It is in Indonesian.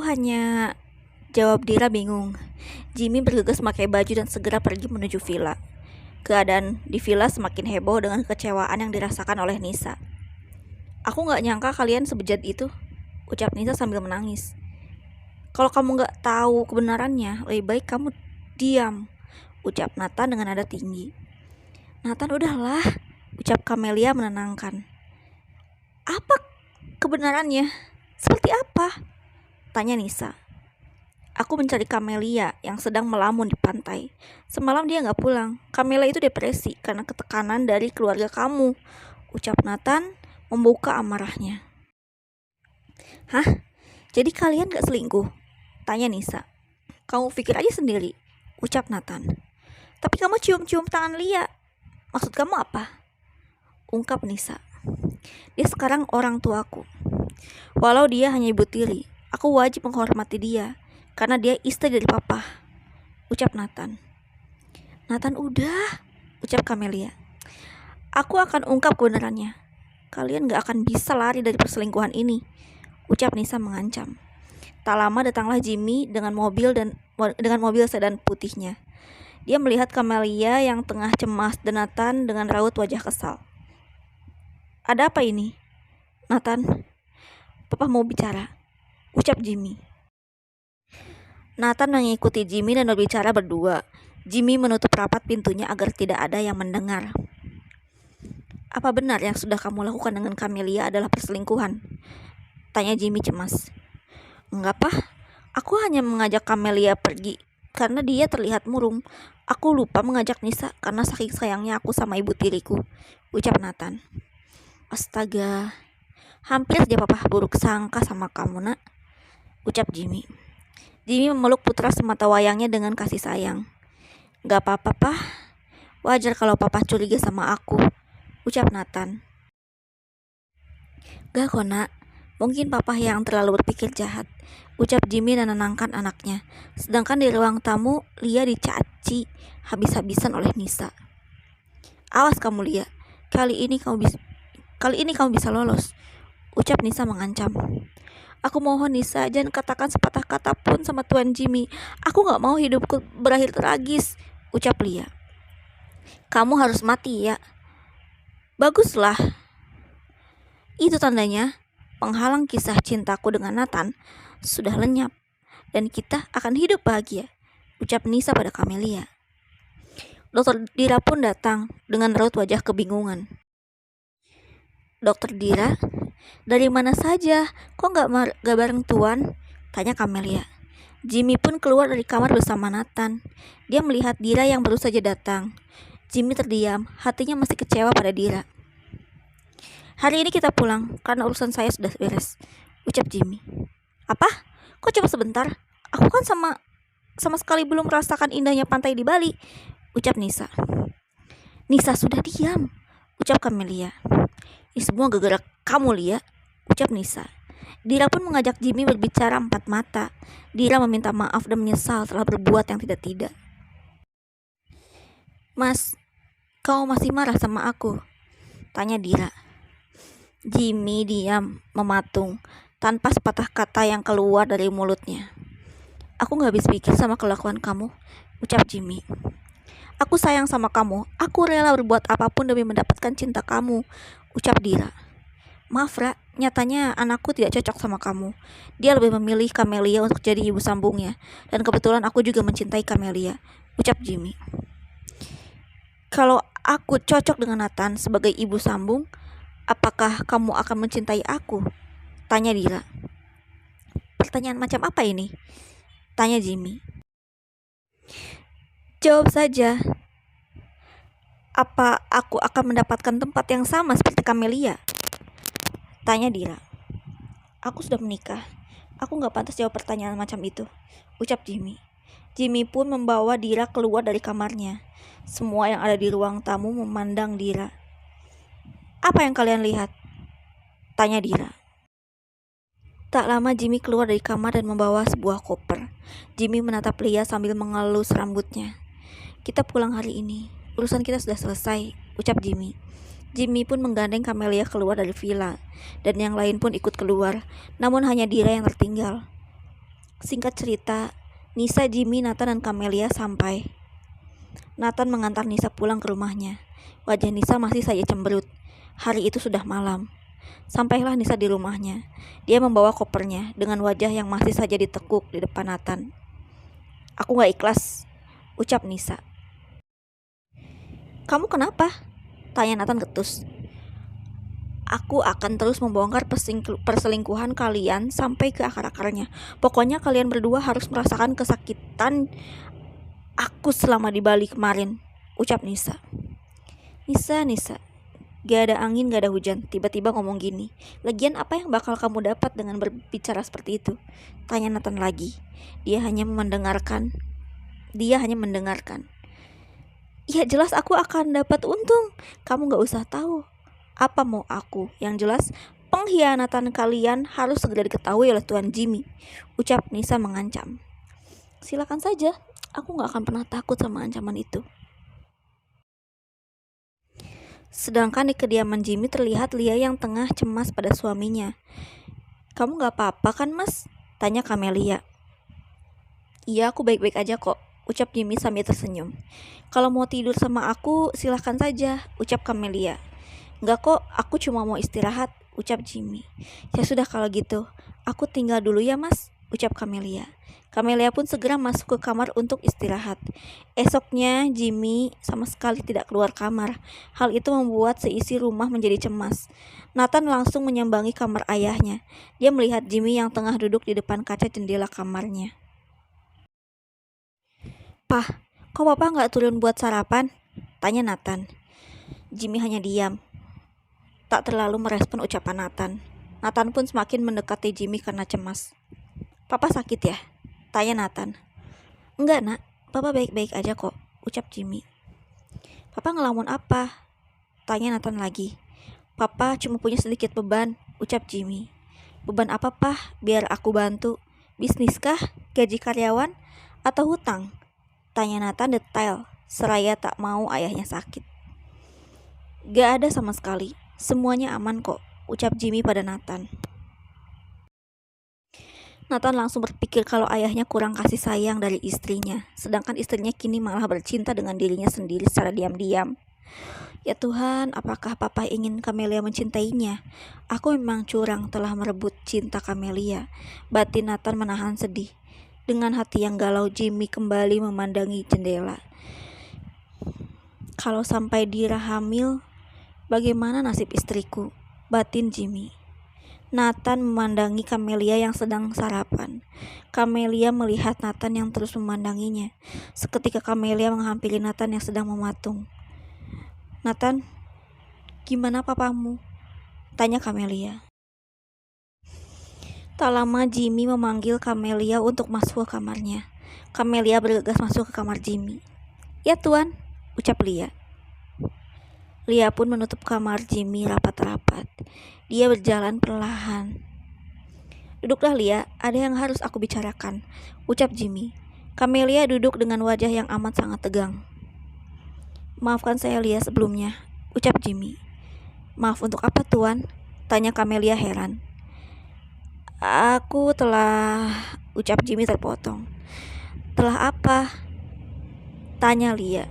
hanya, jawab Dira bingung. Jimmy bergegas memakai baju dan segera pergi menuju villa. Keadaan di villa semakin heboh dengan kekecewaan yang dirasakan oleh Nisa. Aku gak nyangka kalian sebejat itu, ucap Nisa sambil menangis. Kalau kamu gak tahu kebenarannya, lebih baik kamu diam, ucap Nathan dengan nada tinggi. Nathan, udahlah, ucap Camelia menenangkan. Apa kebenarannya? Seperti apa? Tanya Nisa. Aku mencari Camelia yang sedang melamun di pantai. Semalam dia gak pulang. Camelia itu depresi karena ketekanan dari keluarga kamu, ucap Nathan membuka amarahnya. Hah? Jadi kalian gak selingkuh? Tanya Nisa. Kamu pikir aja sendiri, ucap Nathan. Tapi kamu cium-cium tangan Lia. Maksud kamu apa? Ungkap Nisa. Dia sekarang orang tuaku. Walau dia hanya ibu tiri, aku wajib menghormati dia karena dia istri dari papa, ucap Nathan. Nathan, udah, ucap Camelia. Aku akan ungkap kebenarannya. Kalian gak akan bisa lari dari perselingkuhan ini, ucap Nisa mengancam. Tak lama datanglah Jimmy dengan mobil sedan putihnya. Dia melihat Camelia yang tengah cemas dan Nathan dengan raut wajah kesal. Ada apa ini? Nathan, papa mau bicara, ucap Jimmy. Nathan mengikuti Jimmy dan berbicara berdua. Jimmy menutup rapat pintunya agar tidak ada yang mendengar. Apa benar yang sudah kamu lakukan dengan Camelia adalah perselingkuhan? Tanya Jimmy cemas. Enggak, Pak. Aku hanya mengajak Camelia pergi karena dia terlihat murung. Aku lupa mengajak Nisa karena saking sayangnya aku sama ibu tiriku, ucap Nathan. Astaga, hampir saja papa buruk sangka sama kamu, nak, ucap Jimmy. Jimmy memeluk putra semata wayangnya dengan kasih sayang. Gak apa-apa, Pak. Wajar kalau papa curiga sama aku, ucap Nathan. Gak kok, nak. Mungkin papa yang terlalu berpikir jahat, ucap Jimmy dan menenangkan anaknya. Sedangkan di ruang tamu, Lia dicaci habis-habisan oleh Nisa. Awas kamu, Lia. Kali ini kamu bisa lolos, ucap Nisa mengancam. Aku mohon Nisa, jangan katakan sepatah kata pun sama Tuan Jimmy. Aku gak mau hidupku berakhir tragis, ucap Lia. Kamu harus mati ya. Baguslah. Itu tandanya penghalang kisah cintaku dengan Nathan sudah lenyap dan kita akan hidup bahagia, ucap Nisa pada Camelia. Dokter Dira pun datang dengan raut wajah kebingungan. Dokter Dira, dari mana saja? Kok gak bareng Tuan? Tanya Camelia. Jimmy pun keluar dari kamar bersama Nathan. Dia melihat Dira yang baru saja datang. Jimmy terdiam, hatinya masih kecewa pada Dira. Hari ini kita pulang karena urusan saya sudah beres, ucap Jimmy. Apa? Kok cuma sebentar? Aku kan sama sekali belum merasakan indahnya pantai di Bali, ucap Nisa. Nisa, sudah diam, ucap Camelia. Ini semua gara-gara kamu, Lia, ucap Nisa. Dira pun mengajak Jimmy berbicara empat mata. Dira meminta maaf dan menyesal telah berbuat yang tidak-tidak. Mas, kau masih marah sama aku? Tanya Dira. Jimmy diam, mematung, tanpa sepatah kata yang keluar dari mulutnya. Aku gak habis pikir sama kelakuan kamu, ucap Jimmy. Aku sayang sama kamu, aku rela berbuat apapun demi mendapatkan cinta kamu, ucap Dira. Maaf, Ra, nyatanya anakku tidak cocok sama kamu. Dia lebih memilih Camelia untuk jadi ibu sambungnya, dan kebetulan aku juga mencintai Camelia, ucap Jimmy. Kalau aku cocok dengan Nathan sebagai ibu sambung, apakah kamu akan mencintai aku? Tanya Dira. Pertanyaan macam apa ini? Tanya Jimmy. Jawab saja. Apa aku akan mendapatkan tempat yang sama seperti Camelia? Tanya Dira. Aku sudah menikah. Aku gak pantas jawab pertanyaan macam itu, ucap Jimmy. Jimmy pun membawa Dira keluar dari kamarnya. Semua yang ada di ruang tamu memandang Dira. Apa yang kalian lihat? Tanya Dira. Tak lama Jimmy keluar dari kamar dan membawa sebuah koper. Jimmy menatap Lia sambil mengelus rambutnya. Kita pulang hari ini. Urusan kita sudah selesai, ucap Jimmy. Jimmy pun menggandeng Camelia keluar dari villa, dan yang lain pun ikut keluar, namun hanya Dira yang tertinggal. Singkat cerita, Nisa, Jimmy, Nathan, dan Camelia sampai. Nathan mengantar Nisa pulang ke rumahnya. Wajah Nisa masih saja cemberut. Hari itu sudah malam. Sampailah Nisa di rumahnya. Dia membawa kopernya dengan wajah yang masih saja ditekuk di depan Nathan. "Aku gak ikhlas," ucap Nisa. "Kamu kenapa?" tanya Nathan ketus. "Aku akan terus membongkar perselingkuhan kalian sampai ke akar-akarnya. Pokoknya kalian berdua harus merasakan kesakitan aku selama di Bali kemarin," ucap Nisa. Nisa, gak ada angin, gak ada hujan, tiba-tiba ngomong gini. "Lagian apa yang bakal kamu dapat dengan berbicara seperti itu?" tanya Nathan lagi. Dia hanya mendengarkan. "Ya jelas aku akan dapat untung. Kamu gak usah tahu apa mau aku. Yang jelas pengkhianatan kalian harus segera diketahui oleh Tuan Jimmy," ucap Nisa mengancam. "Silakan saja, aku gak akan pernah takut sama ancaman itu." Sedangkan di kediaman Jimmy terlihat Lia yang tengah cemas pada suaminya. "Kamu gak apa-apa kan, Mas?" tanya Camelia. "Iya, aku baik-baik aja kok," ucap Jimmy sambil tersenyum. "Kalau mau tidur sama aku, silahkan saja," ucap Camelia. "Enggak kok, aku cuma mau istirahat," ucap Jimmy. "Ya sudah kalau gitu, aku tinggal dulu ya Mas," ucap Camelia. Camelia pun segera masuk ke kamar untuk istirahat. Esoknya, Jimmy sama sekali tidak keluar kamar. Hal itu membuat seisi rumah menjadi cemas. Nathan langsung menyambangi kamar ayahnya. Dia melihat Jimmy yang tengah duduk di depan kaca jendela kamarnya. "Pah, kok Papa nggak turun buat sarapan?" tanya Nathan. Jimmy hanya diam, tak terlalu merespon ucapan Nathan. Nathan pun semakin mendekati Jimmy karena cemas. "Papa sakit ya?" tanya Nathan. "Enggak nak, Papa baik-baik aja kok," ucap Jimmy. "Papa ngelamun apa?" tanya Nathan lagi. "Papa cuma punya sedikit beban," ucap Jimmy. "Beban apa Pah? Biar aku bantu. Bisnis kah? Gaji karyawan? Atau hutang?" tanya Nathan detail, seraya tak mau ayahnya sakit. "Gak ada sama sekali. Semuanya aman kok," ucap Jimmy pada Nathan. Nathan langsung berpikir kalau ayahnya kurang kasih sayang dari istrinya, sedangkan istrinya kini malah bercinta dengan dirinya sendiri secara diam-diam. "Ya Tuhan, apakah Papa ingin Camelia mencintainya? Aku memang curang telah merebut cinta Camelia." Batin Nathan menahan sedih. Dengan hati yang galau, Jimmy kembali memandangi jendela. "Kalau sampai Dira hamil, bagaimana nasib istriku?" batin Jimmy. Nathan memandangi Camelia yang sedang sarapan. Camelia melihat Nathan yang terus memandanginya. Seketika Camelia menghampiri Nathan yang sedang mematung. "Nathan, gimana papamu?" tanya Camelia. Tak lama Jimmy memanggil Camelia untuk masuk ke kamarnya. Camelia bergegas masuk ke kamar Jimmy. "Ya Tuan," ucap Lia. Lia pun menutup kamar Jimmy rapat-rapat. Dia berjalan perlahan. "Duduklah Lia, ada yang harus aku bicarakan," ucap Jimmy. Camelia duduk dengan wajah yang amat sangat tegang. "Maafkan saya Lia sebelumnya," ucap Jimmy. "Maaf untuk apa Tuan?" tanya Camelia heran. "Aku telah," ucap Jimmy terpotong. "Telah apa?" tanya Lia.